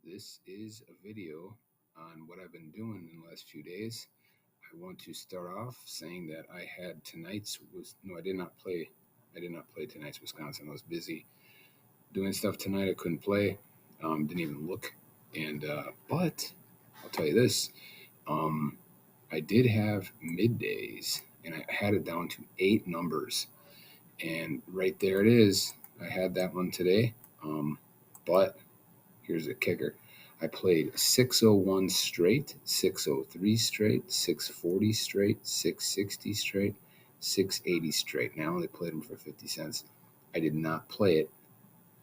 This is a video on what I've been doing in the last few days. I want to start off saying that I had tonight's was no, I did not play. I did not play tonight's Wisconsin. I was busy doing stuff tonight. I couldn't play. Didn't even look. And but I'll tell you this. Um, I did have middays, and I had it down to 8 numbers. And right there it is. I had that one today. But here's the kicker. I played 601 straight, 603 straight, 640 straight, 660 straight, 680 straight. Now they played them for 50 cents. I did not play it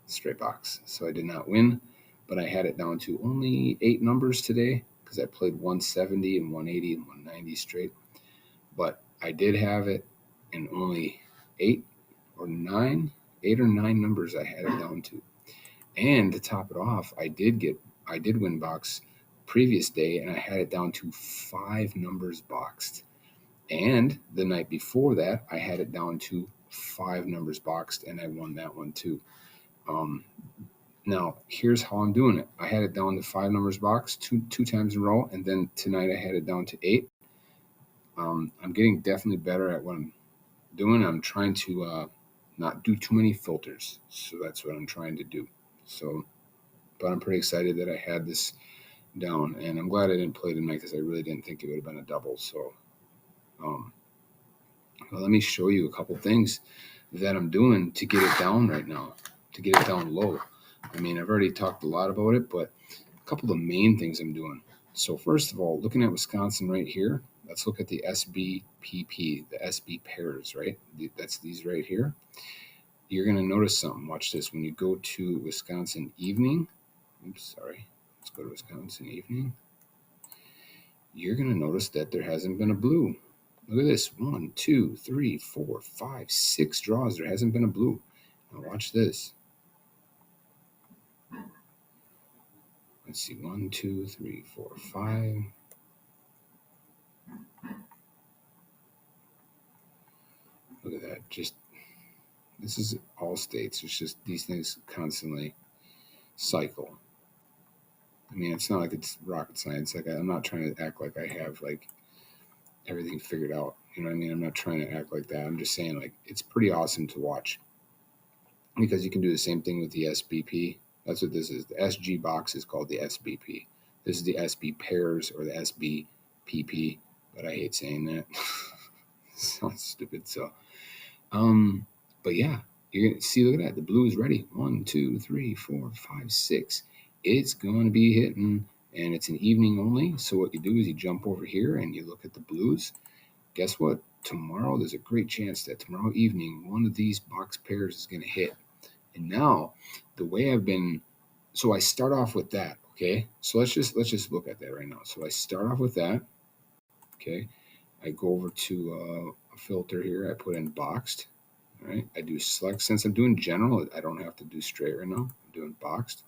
straight box, so I did not win, but I had it down to only 8 numbers today because I played 170 and 180 and 190 straight. But I did have it in only 8 or 9 numbers I had it down to. And to top it off, I did win box previous day, and I had it down to 5 numbers boxed. And the night before that, I had it down to 5 numbers boxed, and I won that one too. Now here's how I'm doing it. I had it down to 5 numbers boxed two times in a row, and then tonight I had it down to 8. I'm getting definitely better at what I'm doing. I'm trying to not do too many filters, so that's what I'm trying to do. So, but I'm pretty excited that I had this down, and I'm glad I didn't play tonight because I really didn't think it would have been a double. So, well, let me show you a couple things that I'm doing to get it down right now, to get it down low. I mean, I've already talked a lot about it, but a couple of the main things I'm doing. So, first of all, looking at Wisconsin right here, let's look at the SBPP, the SB pairs, right? That's these right here. You're going to notice something. Watch this. When you go to Wisconsin evening, let's go to Wisconsin evening. You're going to notice that there hasn't been a blue. Look at this. 1, 2, 3, 4, 5, 6 draws. There hasn't been a blue. Now watch this. Let's see. 1, 2, 3, 4, 5. Look at that. Just this is all states. It's just these things constantly cycle. I mean, it's not like it's rocket science. Like I'm not trying to act like I have like everything figured out. You know what I mean? I'm not trying to act like that. I'm just saying like it's pretty awesome to watch because you can do the same thing with the SBP. That's what this is. The SG box is called the SBP. This is the SB pairs or the SBPP, but I hate saying that. Sounds stupid. So, but yeah, you're gonna see. Look at that. The blue is ready. 1, 2, 3, 4, 5, 6. It's going to be hitting, and it's an evening only. So what you do is you jump over here and you look at the blues. Guess what? Tomorrow, there's a great chance that tomorrow evening, one of these box pairs is going to hit. And now, the way I've been, so I start off with that. Okay, so let's just look at that right now. So I start off with that. Okay, I go over to a filter here. I put in boxed. All right, I do select. Since I'm doing general, I don't have to do straight right now. I'm doing boxed.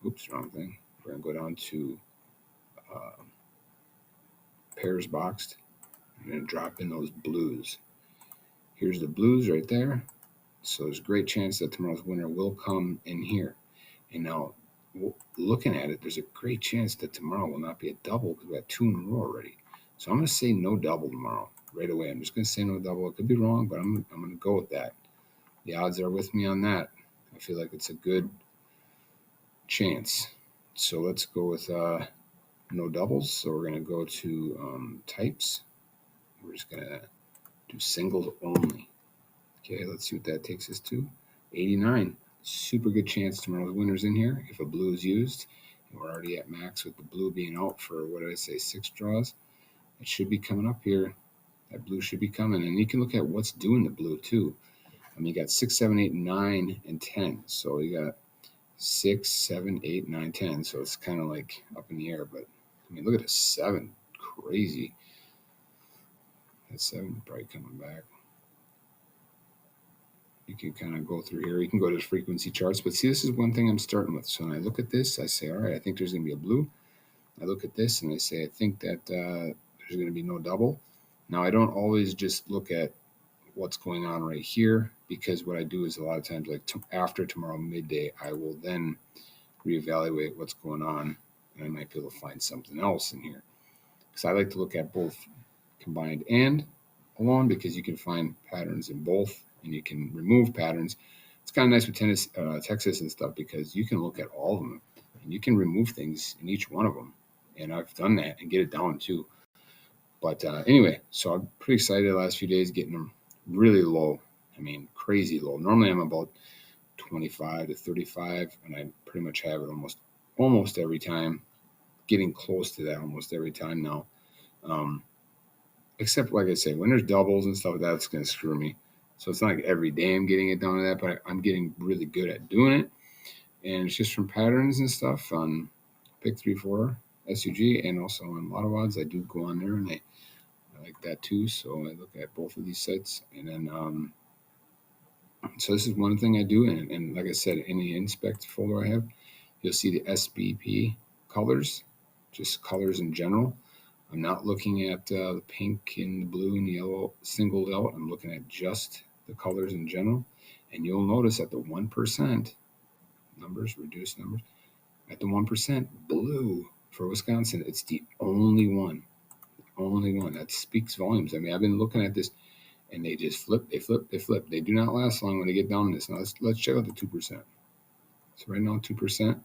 Oops, wrong thing. We're gonna go down to pairs boxed. I'm gonna drop in those blues. Here's the blues right there. So there's a great chance that tomorrow's winner will come in here. And now, looking at it, there's a great chance that tomorrow will not be a double because we got 2 in a row already. So I'm going to say no double tomorrow right away. I'm just going to say no double. It could be wrong, but I'm going to go with that. The odds are with me on that. I feel like it's a good chance. So let's go with no doubles. So we're going to go to types. We're just going to do singles only. Okay, let's see what that takes us to. 89. Super good chance tomorrow's winner's in here if a blue is used. And we're already at max with the blue being out for, what did I say, 6 draws. It should be coming up here. That blue should be coming. And you can look at what's doing the blue too. I mean, you got 6, 7, 8, 9, and 10. So you got 6, 7, 8, 9, 10. So it's kind of like up in the air. But I mean, look at the 7. Crazy. That 7 probably coming back. You can kind of go through here. You can go to the frequency charts. But see, this is one thing I'm starting with. So when I look at this, I say, all right, I think there's going to be a blue. I look at this and I say, I think that there's going to be no double. Now, I don't always just look at what's going on right here because what I do is a lot of times, like after tomorrow midday, I will then reevaluate what's going on, and I might be able to find something else in here. Because I like to look at both combined and alone, because you can find patterns in both and you can remove patterns. It's kind of nice with Texas and stuff, because you can look at all of them and you can remove things in each one of them. And I've done that and get it down too. But anyway, so I'm pretty excited the last few days getting them really low. I mean, crazy low. Normally I'm about 25 to 35, and I pretty much have it almost every time, getting close to that almost every time now. Except, like I say, when there's doubles and stuff like that, it's going to screw me. So it's not like every day I'm getting it down to that, but I'm getting really good at doing it. And it's just from patterns and stuff on Pick 3-4 SUG, and also on Lotto-Odds. I do go on there, and I like that too. So I look at both of these sites, and then so this is one thing I do. And like I said, in the inspect folder I have, you'll see the SBP colors, just colors in general. I'm not looking at the pink and the blue and the yellow singled out. I'm looking at just the colors in general. And you'll notice at the 1% numbers, reduced numbers, at the 1% blue for Wisconsin, it's the only one. Only one. That speaks volumes. I mean, I've been looking at this, and they just flip, they flip, they flip. They do not last long when they get down to this. Now let's check out the 2%. So right now, 2%.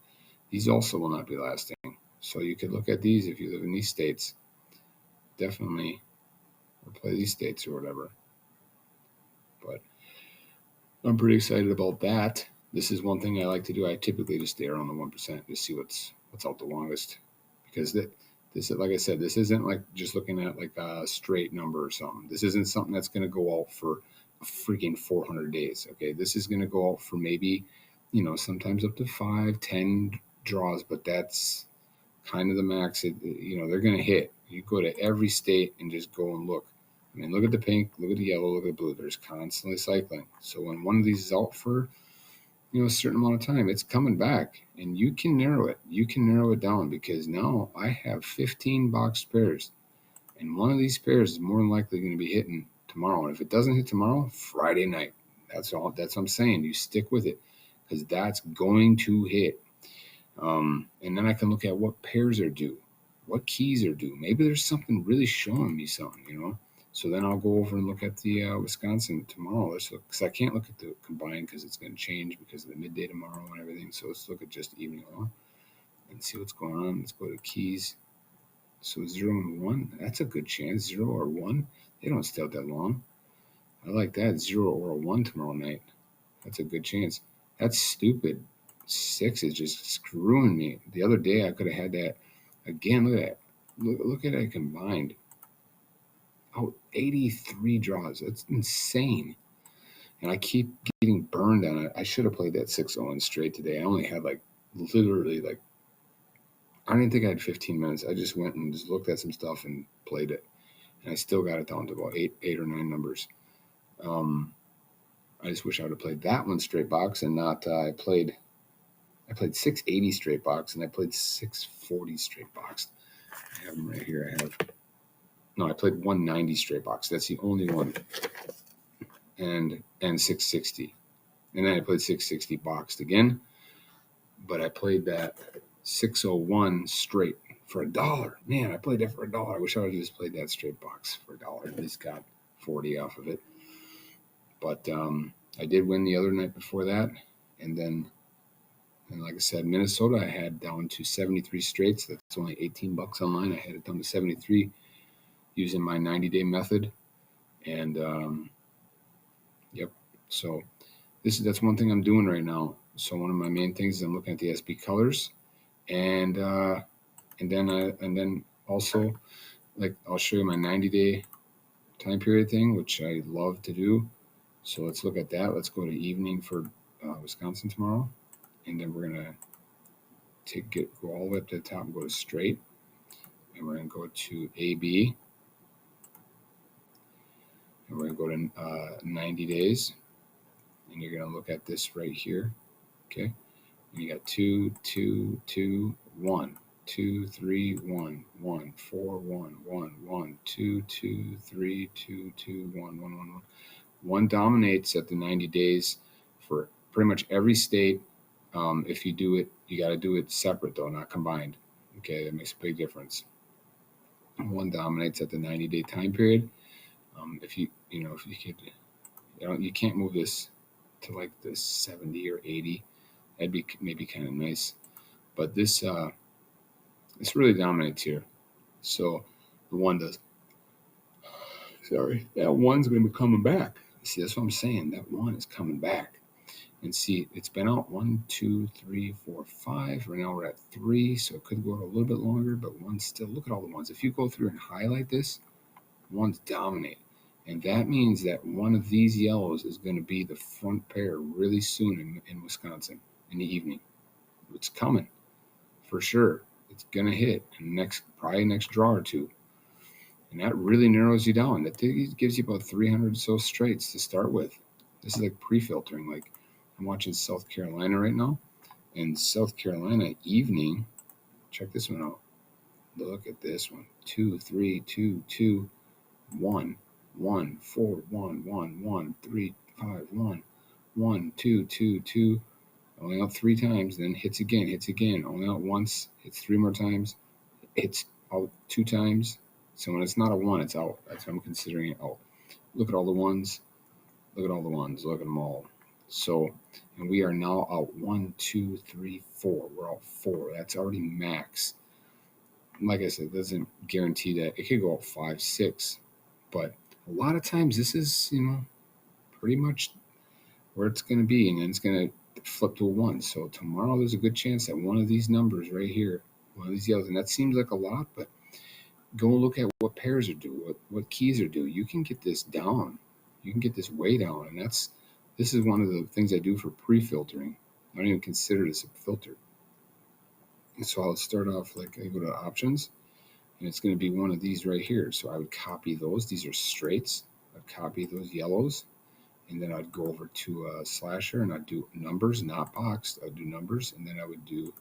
These also will not be lasting. So you could look at these if you live in these states. Definitely, or play these states or whatever. But I'm pretty excited about that. This is one thing I like to do. I typically just stay around the 1% to see what's out the longest, because this, like I said, this isn't like just looking at like a straight number or something. This isn't something that's going to go out for a freaking 400 days. Okay, this is going to go out for maybe, sometimes up to 5-10 draws, but that's kind of the max. They're going to hit. You go to every state and just go and look. I mean, look at the pink, look at the yellow, look at the blue. There's constantly cycling. So when one of these is out for, a certain amount of time, it's coming back, and you can narrow it. You can narrow it down, because now I have 15 boxed pairs, and one of these pairs is more than likely going to be hitting tomorrow. And if it doesn't hit tomorrow, Friday night. That's all. That's what I'm saying. You stick with it, because that's going to hit. And then I can look at what pairs are due, what keys are due. Maybe there's something really showing me something, So then I'll go over and look at the Wisconsin tomorrow. Let's look, because I can't look at the combined, because it's going to change because of the midday tomorrow and everything. So let's look at just evening on and see what's going on. Let's go to keys. So 0 and 1, that's a good chance. 0 or 1, they don't stay out that long. I like that. 0 or 1 tomorrow night. That's a good chance. That's stupid. 6 is just screwing me. The other day I could have had that. Again, look at that. Look at that combined. Oh, 83 draws. That's insane. And I keep getting burned on it. I should have played that 6-0 straight today. I only had literally I didn't think I had 15 minutes. I just went and just looked at some stuff and played it. And I still got it down to about eight or 9 numbers. I just wish I would have played that one straight box and not, I played 680 straight box, and I played 640 straight box. I have them right here. I played 190 straight box. That's the only one. And 660. And then I played 660 boxed again. But I played that 601 straight for $1. Man, I played that for $1. I wish I would have just played that straight box for $1. At least got 40 off of it. But I did win the other night before that. And then, like I said, Minnesota I had down to 73 straights. That's only $18 online. I had it down to 73 using my 90-day method. And yep. So that's one thing I'm doing right now. So one of my main things is I'm looking at the SB colors, and then also, like, I'll show you my 90-day time period thing, which I love to do. So let's look at that. Let's go to evening for Wisconsin tomorrow, and then we're gonna go all the way up to the top and go to straight, and we're gonna go to AB, and we're gonna go to 90 days, and you're gonna look at this right here, okay? And you got 2, 2, 2, 1, 2, 3, 1, 1, 4, 1, 1, 1, 2, 2, 3, 2, 2, 1, 1, 1, 1. 1 dominates at the 90 days for pretty much every state. If you do it, You got to do it separate though, not combined. Okay, that makes a big difference. One dominates at the 90-day time period. If you could, you can't move this to like the 70 or 80. That'd be maybe kind of nice, but this really dominates here. So the one does. Sorry, that one's going to be coming back. See, that's what I'm saying. That one is coming back. And see, it's been out 1, 2, 3, 4, 5. Right now we're at 3, so it could go out a little bit longer, but one's still. Look at all the ones. If you go through and highlight this, ones dominate. And that means that one of these yellows is going to be the front pair really soon in Wisconsin in the evening. It's coming for sure. It's going to hit in probably next draw or two. And that really narrows you down. That gives you about 300 or so straights to start with. This is like pre-filtering. Like I'm watching South Carolina right now. And South Carolina evening, check this one out. Look at this one. 2, 3, 2, 2, 1, 1, 4, 1, 1, 1, 3, 5, 1, 1, 2, 2, 2. Only out 3 times, then hits again. Only out once, hits 3 more times, hits out 2 times. So when it's not a 1, it's out. That's what I'm considering it out. Look at all the ones. Look at all the ones. Look at them all. So, and we are now out 1, 2, 3, 4. We're out 4. That's already max. Like I said, it doesn't guarantee that. It could go up 5, 6. But a lot of times this is, pretty much where it's going to be. And then it's going to flip to a 1. So tomorrow there's a good chance that one of these numbers right here, one of these yellows, and that seems like a lot, but go look at what pairs are due, what keys are due. You can get this down. You can get this way down. And this is one of the things I do for pre-filtering. I don't even consider this a filter. And so I'll start off like I go to options, and it's going to be one of these right here. So I would copy those. These are straights. I'd copy those yellows, and then I'd go over to a slasher, and I'd do numbers, not boxed. I'd do numbers, and then I would do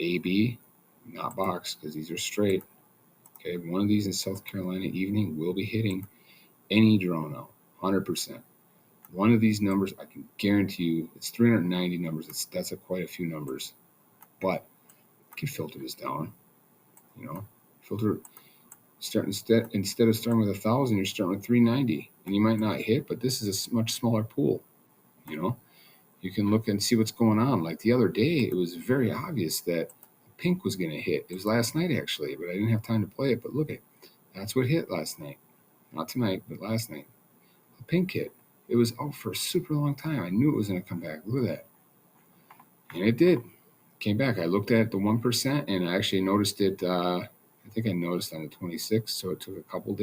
AB, not boxed, because these are straight. Okay, one of these in South Carolina evening will be hitting any draw now, 100%. One of these numbers, I can guarantee you, it's 390 numbers. That's quite a few numbers, but you can filter this down. Filter. Instead of starting with 1,000, you're starting with 390, and you might not hit, but this is a much smaller pool. You can look and see what's going on. Like the other day, it was very obvious that pink was going to hit. It was last night actually, but I didn't have time to play it. But look that's what hit last night. Not tonight, but last night. A pink hit. It was out for a super long time. I knew it was going to come back. Look at that. And it did. Came back. I looked at the 1%, and I actually noticed it. I think I noticed on the 26th, so it took a couple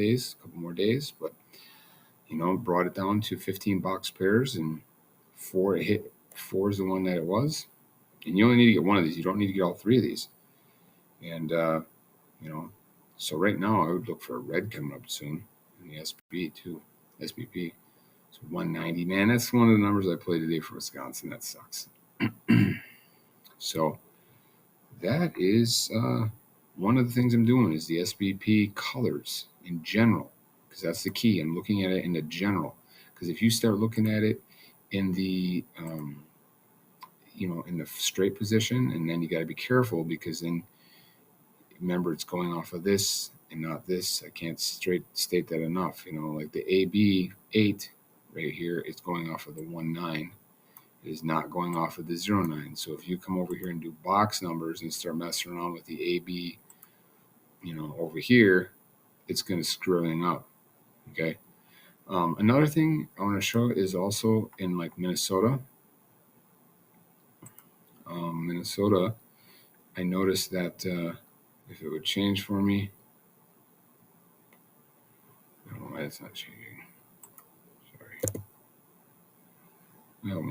more days, but brought it down to 15 box pairs, and 4 it hit. 4 is the one that it was, and you only need to get one of these. You don't need to get all 3 of these. And so right now I would look for a red coming up soon in the SB too. SBP. So 190. Man, that's one of the numbers I played today for Wisconsin. That sucks. So that is one of the things I'm doing is the SBP colors in general, because that's the key. I'm looking at it in the general, because if you start looking at it in the in the straight position, and then you got to be careful, because then remember it's going off of this and not this. I can't state that enough. Like the AB 8 right here is going off of the 19. It is not going off of the 09. So if you come over here and do box numbers and start messing around with the AB, over here, it's going to screw everything up. Okay. Another thing I want to show is also in like Minnesota. Minnesota, I noticed that if it would change for me, I don't know why it's not changing. Sorry. Oh, man.